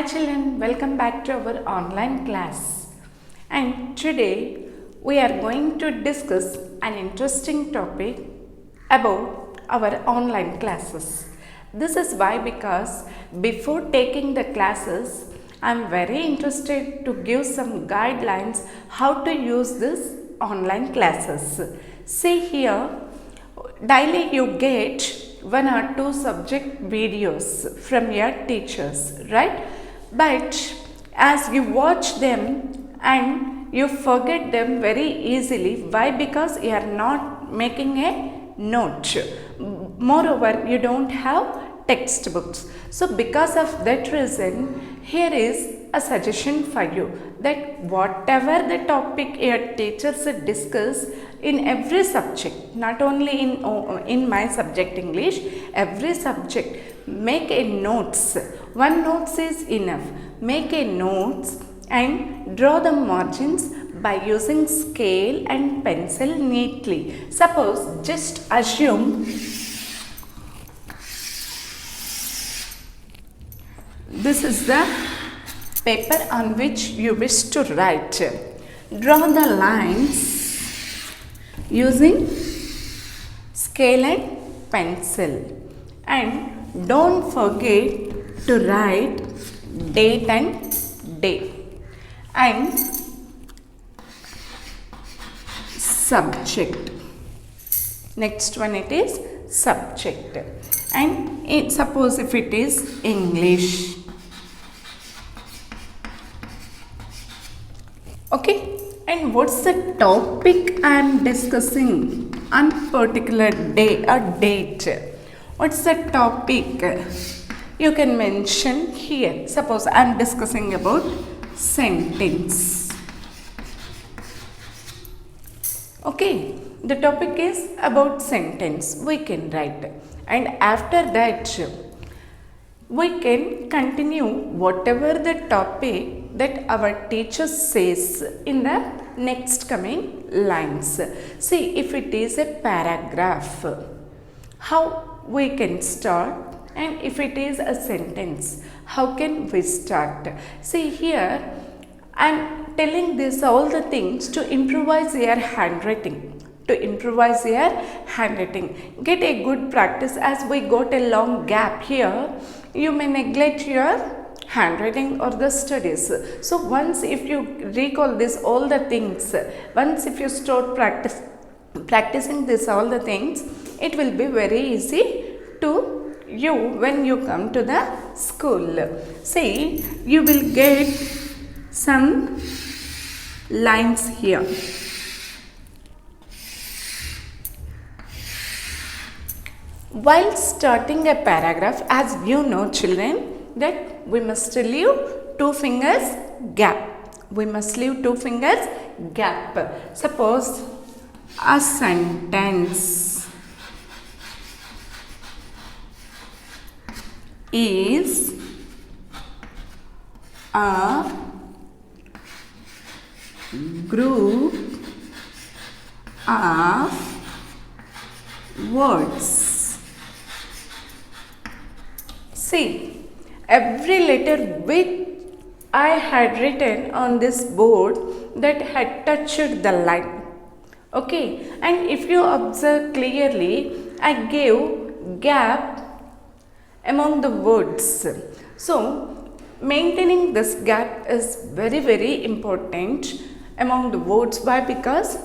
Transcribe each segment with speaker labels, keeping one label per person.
Speaker 1: children, welcome back to our online class. And today we are going to discuss an interesting topic about our online classes. This is why because before taking the classes, I am very interested to give some guidelines how to use this online classes. See here, daily you get one or two subject videos from your teachers, right? But as you watch them and you forget them very easily. Why? Because you are not making a note. Moreover, you don't have textbooks. So because of that reason, here is a suggestion for you that whatever the topic your teachers discuss in every subject, not only in my subject English, every subject, make a notes. One notes is enough. Make a notes and draw the margins by using scale and pencil neatly. Suppose, just assume this is the paper on which you wish to write. Draw the lines using scale and pencil, and don't forget to write date and day and subject. Next one, it is subject, and suppose if it is English. Okay, and what's the topic I am discussing on particular day or date? What's the topic? You can mention here. Suppose I am discussing about sentence. Okay, the topic is about sentence. We can write, and after that we can continue whatever the topic that our teacher says in the next coming lines. See, if it is a paragraph, how we can start, and if it is a sentence, how can we start? See here, I am telling this all the things to improvise your handwriting. To improvise your handwriting. Get a good practice. As we got a long gap here, you may neglect your handwriting or the studies. So once if you recall this all the things, once if you start practicing this all the things, it will be very easy to you when you come to the school. See, you will get some lines here. While starting a paragraph, as you know children, that we must leave 2 fingers gap. We must leave 2 fingers gap. Suppose a sentence is a group of words. See, every letter which I had written on this board that had touched the line. Okay, and if you observe clearly, I gave gap among the words. So, maintaining this gap is very important among the words. Why? Because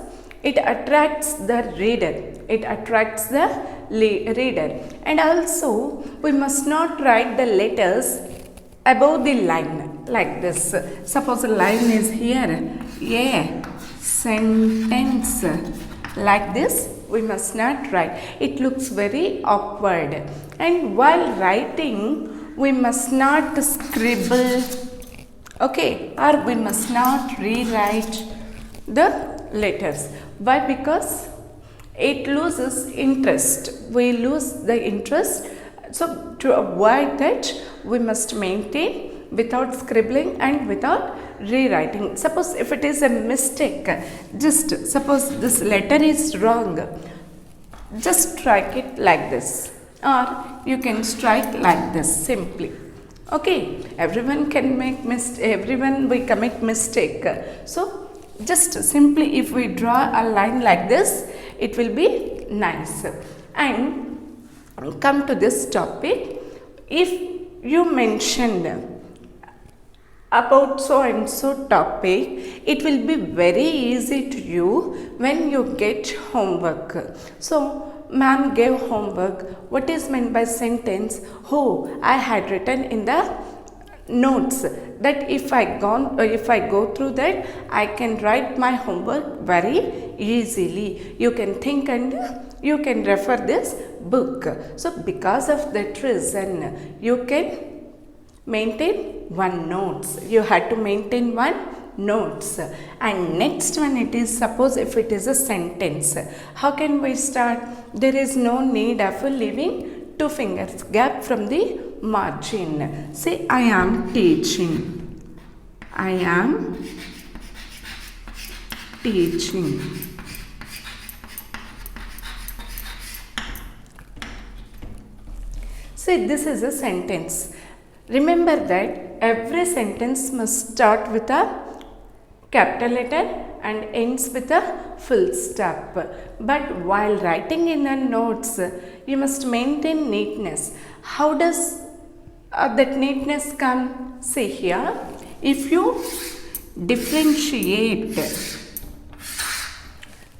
Speaker 1: it attracts the reader. It attracts the reader. And also, we must not write the letters above the line like this. Suppose a line is here, a sentence, like this. We must not write. It looks very awkward. And while writing, we must not scribble, okay, or we must not rewrite the letters. Why? Because it loses interest. We lose the interest. So to avoid that, we must maintain without scribbling and without rewriting. Suppose if it is a mistake, just suppose this letter is wrong, just strike it like this, or you can strike like this simply. Okay, everyone can make everyone will commit mistake. So just simply if we draw a line like this, it will be nice. And come to this topic. If you mentioned about so and so topic, it will be very easy to you when you get homework. So ma'am gave homework. What is meant by sentence? Oh, I had written in the notes that if I go through that, I can write my homework very easily. You can think and you can refer this book. So because of that reason, you can maintain one notes. You had to maintain one notes. And next one, it is, suppose if it is a sentence, how can we start? There is no need of leaving two fingers gap from the margin. Say, I am teaching. I am teaching. See, this is a sentence. Remember that every sentence must start with a capital letter and ends with a full stop. But while writing in the notes, you must maintain neatness. How does that neatness come? See here, if you differentiate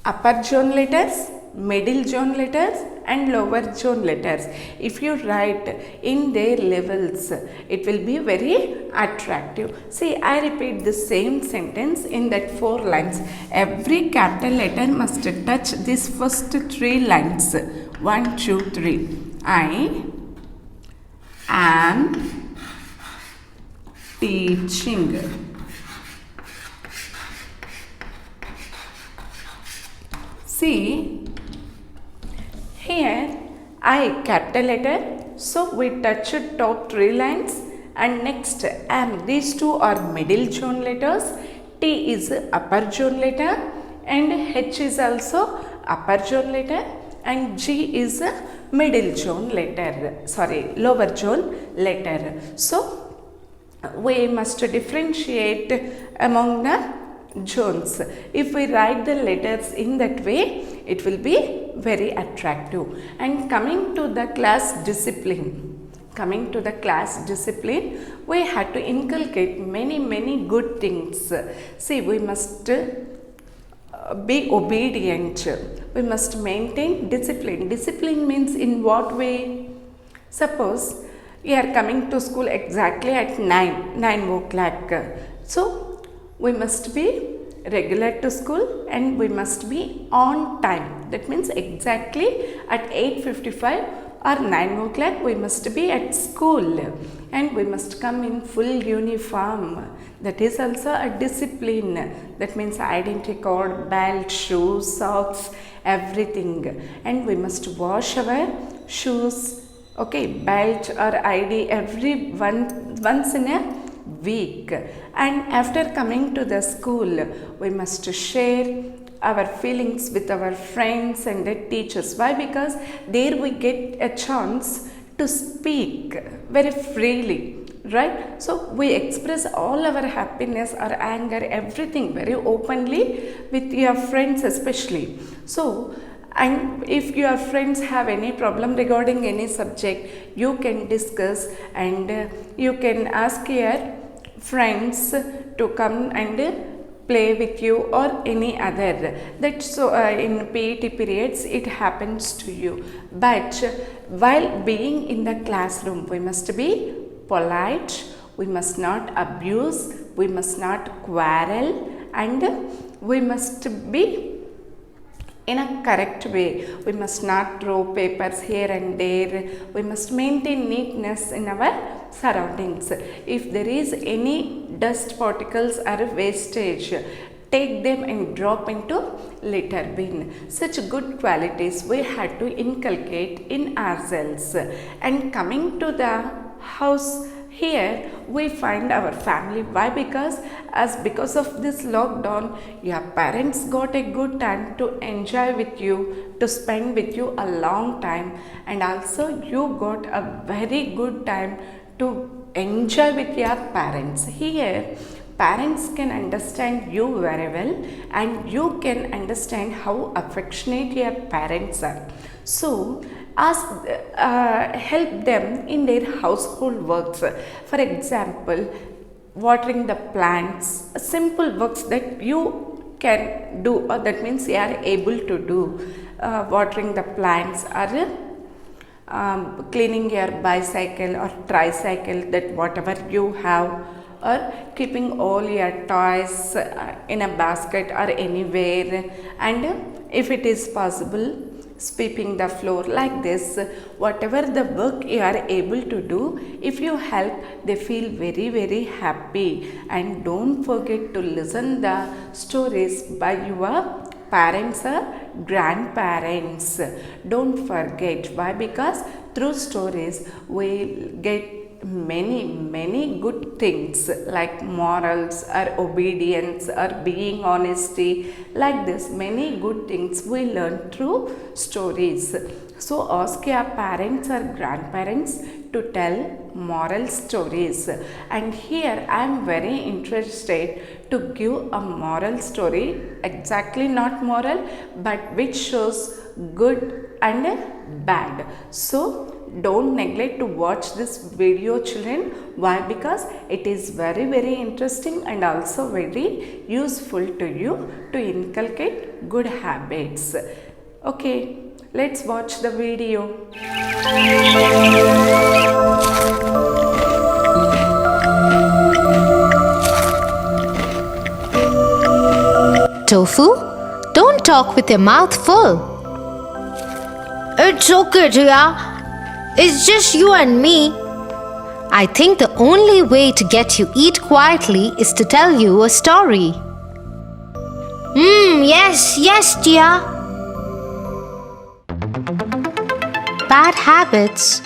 Speaker 1: upper zone letters, middle zone letters and lower zone letters, if you write in their levels, it will be very attractive. See, I repeat the same sentence in that 4 lines. Every capital letter must touch these first 3 lines. 1, 2, 3. I am teaching. See, here I capital letter, so we touch top 3 lines, and next M, these two are middle zone letters, T is upper zone letter and H is also upper zone letter and G is a middle zone letter, lower zone letter. So we must differentiate among the zones. If we write the letters in that way, it will be very attractive. And coming to the class discipline, we had to inculcate many good things. See, we must be obedient. We must maintain discipline. Discipline means in what way? Suppose we are coming to school exactly at 9 o'clock. So we must be regular to school and we must be on time. That means exactly at 8:55 or 9 o'clock we must be at school and we must come in full uniform. That is also a discipline. That means identity card, belt, shoes, socks, everything. And we must wash our shoes, belt or ID once in a week. And after coming to the school, we must share our feelings with our friends and the teachers. Why? Because there we get a chance to speak very freely, right? So we express all our happiness or anger, everything very openly with your friends especially. So, and if your friends have any problem regarding any subject, you can discuss and you can ask your friends to come and play with you or any other. That so in PET periods it happens to you. But while being in the classroom, we must be polite, we must not abuse, we must not quarrel, and we must be in a correct way. We must not throw papers here and there. We must maintain neatness in our surroundings. If there is any dust particles or wastage, take them and drop into litter bin. Such good qualities we had to inculcate in ourselves. And coming to the house, here we find our family. Why? Because of this lockdown, your parents got a good time to enjoy with you, to spend with you a long time, and also you got a very good time to enjoy with your parents. Here, parents can understand you very well, and you can understand how affectionate your parents are. So, ask, help them in their household works. For example, watering the plants, simple works that you can do, or that means you are able to do. Watering the plants, or cleaning your bicycle or tricycle, that whatever you have, or keeping all your toys in a basket or anywhere, and if it is possible, sweeping the floor, like this. Whatever the work you are able to do, if you help, they feel very very happy. And don't forget to listen the stories by your parents or grandparents. Don't forget. Why? Because through stories we get many good things like morals or obedience or being honesty, like this many good things we learn through stories. So ask your parents or grandparents to tell moral stories. And here I am very interested to give a moral story, exactly not moral, but which shows good and bad. So don't neglect to watch this video, children. Why? Because it is very very interesting and also very useful to you to inculcate good habits. Okay, let's watch the video.
Speaker 2: Tofu, don't talk with your mouth full.
Speaker 3: It's okay, Tia. It's just you and me.
Speaker 2: I think the only way to get you eat quietly is to tell you a story.
Speaker 3: Yes, Tia.
Speaker 2: Bad habits.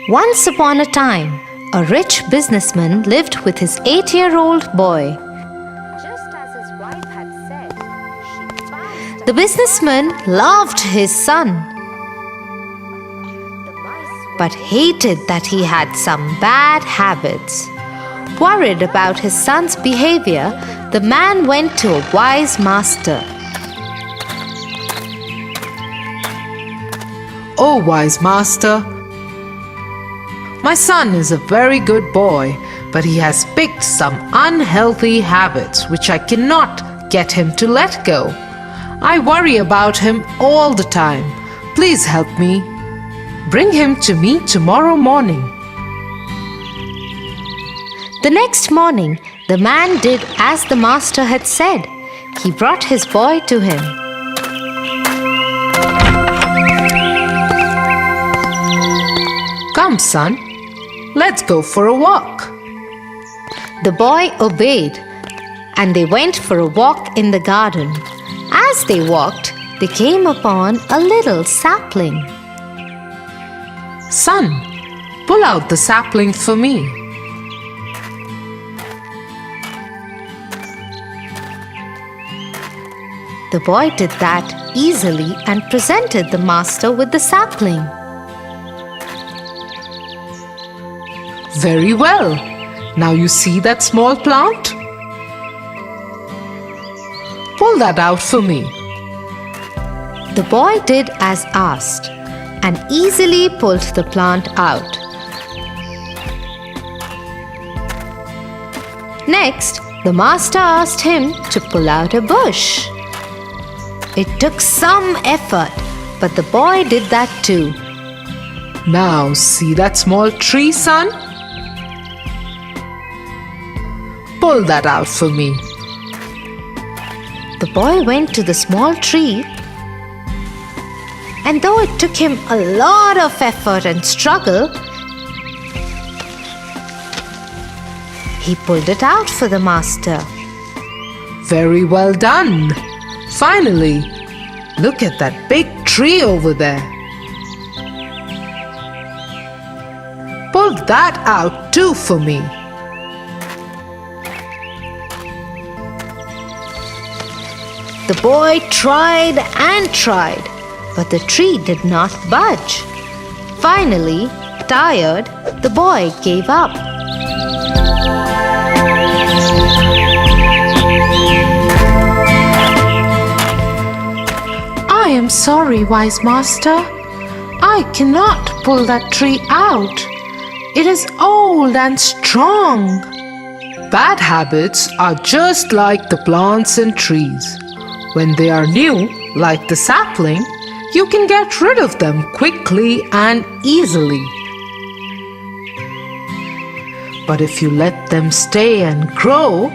Speaker 2: Once upon a time, a rich businessman lived with his 8-year-old boy. Just as his wife had said, the businessman loved his son, but hated that he had some bad habits. Worried about his son's behavior, the man went to a wise master.
Speaker 4: "Oh, wise master, my son is a very good boy, but he has picked some unhealthy habits which I cannot get him to let go. I worry about him all the time. Please help me. Bring him to me tomorrow morning."
Speaker 2: The next morning, the man did as the master had said. He brought his boy to him.
Speaker 4: "Come, son, let's go for a walk."
Speaker 2: The boy obeyed, and they went for a walk in the garden. As they walked, they came upon a little sapling.
Speaker 4: "Son, pull out the sapling for me."
Speaker 2: The boy did that easily and presented the master with the sapling.
Speaker 4: "Very well. Now you see that small plant? Pull that out for me."
Speaker 2: The boy did as asked and easily pulled the plant out. Next, the master asked him to pull out a bush. It took some effort, but the boy did that too.
Speaker 4: "Now see that small tree, son? Pull that out for me."
Speaker 2: The boy went to the small tree, and though it took him a lot of effort and struggle, he pulled it out for the master.
Speaker 4: "Very well done. Finally, look at that big tree over there. Pull that out too for me."
Speaker 2: The boy tried and tried, but the tree did not budge. Finally, tired, the boy gave up.
Speaker 4: I am sorry, wise master. I cannot pull that tree out. It is old and strong. Bad habits are just like the plants and trees. When they are new, like the sapling, you can get rid of them quickly and easily. But if you let them stay and grow,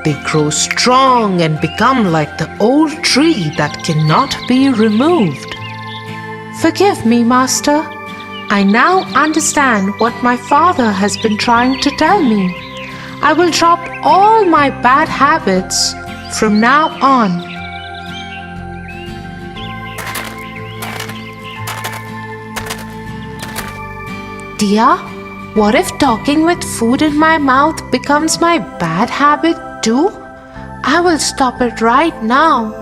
Speaker 4: they grow strong and become like the old tree that cannot be removed. Forgive me, Master. I now understand what my father has been trying to tell me. I will drop all my bad habits from now on. Dia, what if talking with food in my mouth becomes my bad habit too? I will stop it right now.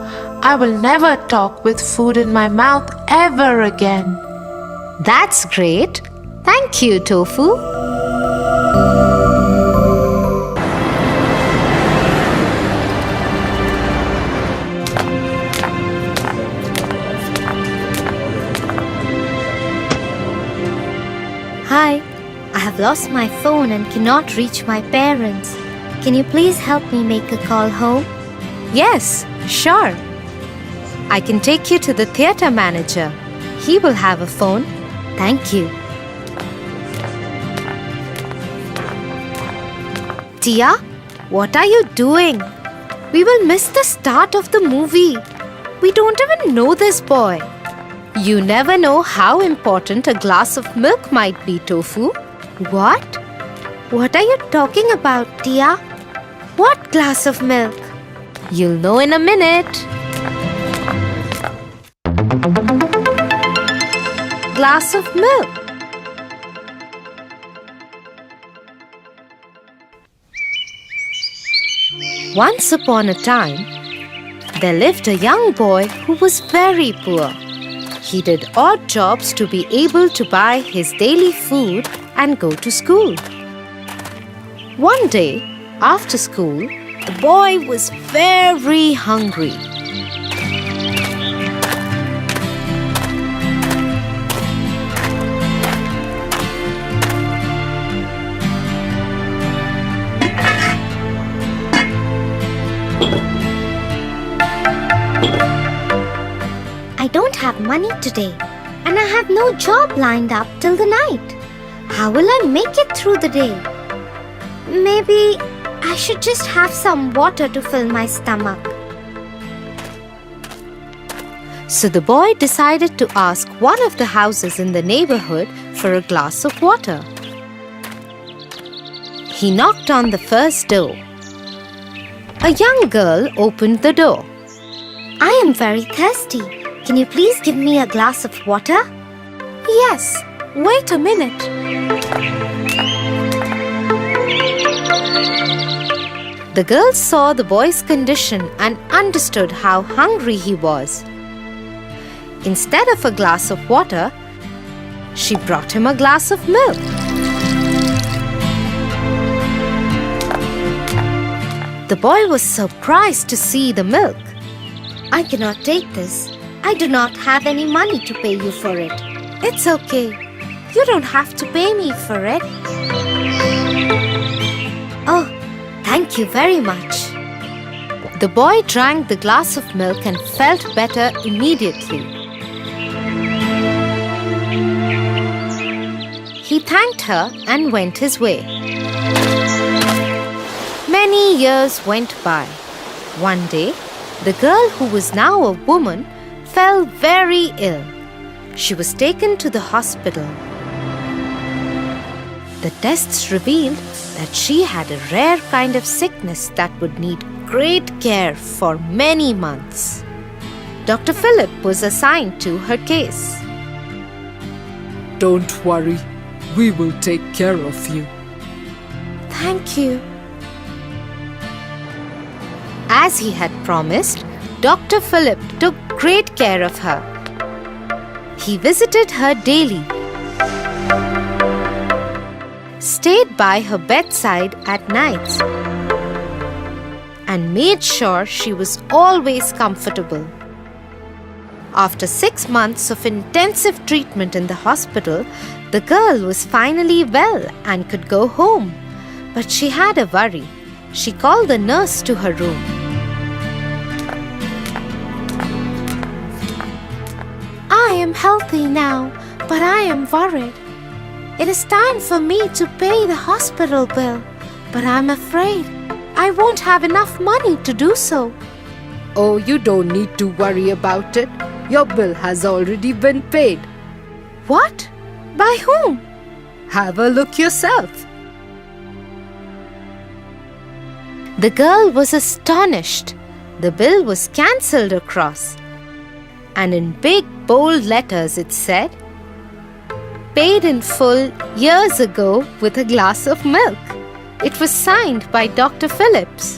Speaker 4: I will never talk with food in my mouth ever again.
Speaker 2: That's great. Thank you, Tofu.
Speaker 3: Hi, I have lost my phone and cannot reach my parents. Can you please help me make a call home?
Speaker 2: Yes, sure. I can take you to the theatre manager. He will have a phone.
Speaker 3: Thank you.
Speaker 2: Tia, what are you doing? We will miss the start of the movie. We don't even know this boy. You never know how important a glass of milk might be, Tofu.
Speaker 3: What? What are you talking about, Tia? What glass of milk?
Speaker 2: You'll know in a minute. Glass of milk. Once upon a time, there lived a young boy who was very poor. He did odd jobs to be able to buy his daily food and go to school. One day, after school, the boy was very hungry.
Speaker 3: I don't have money today, and I have no job lined up till the night. How will I make it through the day? Maybe I should just have some water to fill my stomach.
Speaker 2: So the boy decided to ask one of the houses in the neighborhood for a glass of water. He knocked on the first door. A young girl opened the door.
Speaker 3: I am very thirsty. Can you please give me a glass of water?
Speaker 2: Yes, wait a minute. The girl saw the boy's condition and understood how hungry he was. Instead of a glass of water, she brought him a glass of milk. The boy was surprised to see the milk.
Speaker 3: I cannot take this. I do not have any money to pay you for it.
Speaker 2: It's okay. You don't have to pay me for it.
Speaker 3: Oh, thank you very much.
Speaker 2: The boy drank the glass of milk and felt better immediately. He thanked her and went his way. Many years went by. One day, the girl, who was now a woman, fell very ill. She was taken to the hospital. The tests revealed that she had a rare kind of sickness that would need great care for many months. Dr. Philip was assigned to her case.
Speaker 5: Don't worry, we will take care of you.
Speaker 2: Thank you. As he had promised, Dr. Philip took great care of her. He visited her daily, stayed by her bedside at nights, and made sure she was always comfortable. After 6 months of intensive treatment in the hospital, the girl was finally well and could go home. But she had a worry. She called the nurse to her room.
Speaker 3: I am healthy now, but I am worried. It is time for me to pay the hospital bill, but I'm afraid I won't have enough money to do so.
Speaker 4: Oh, you don't need to worry about it. Your bill has already been paid.
Speaker 3: What? By whom?
Speaker 4: Have a look yourself.
Speaker 2: The girl was astonished. The bill was cancelled across, and in big bold letters it said, "Paid in full years ago with a glass of milk." It was signed by Dr. Phillips.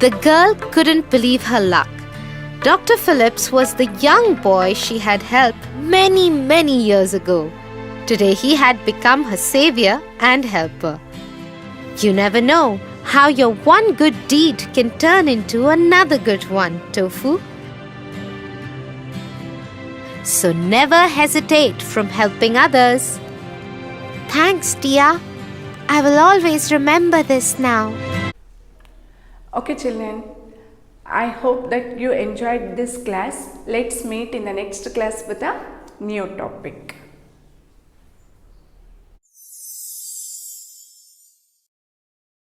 Speaker 2: The girl couldn't believe her luck. Dr. Phillips was the young boy she had helped many years ago. Today he had become her savior and helper. You never know how your one good deed can turn into another good one, Tofu. So never hesitate from helping others.
Speaker 3: Thanks, Tia. I will always remember this now.
Speaker 1: Okay, children. I hope that you enjoyed this class. Let's meet in the next class with a new topic.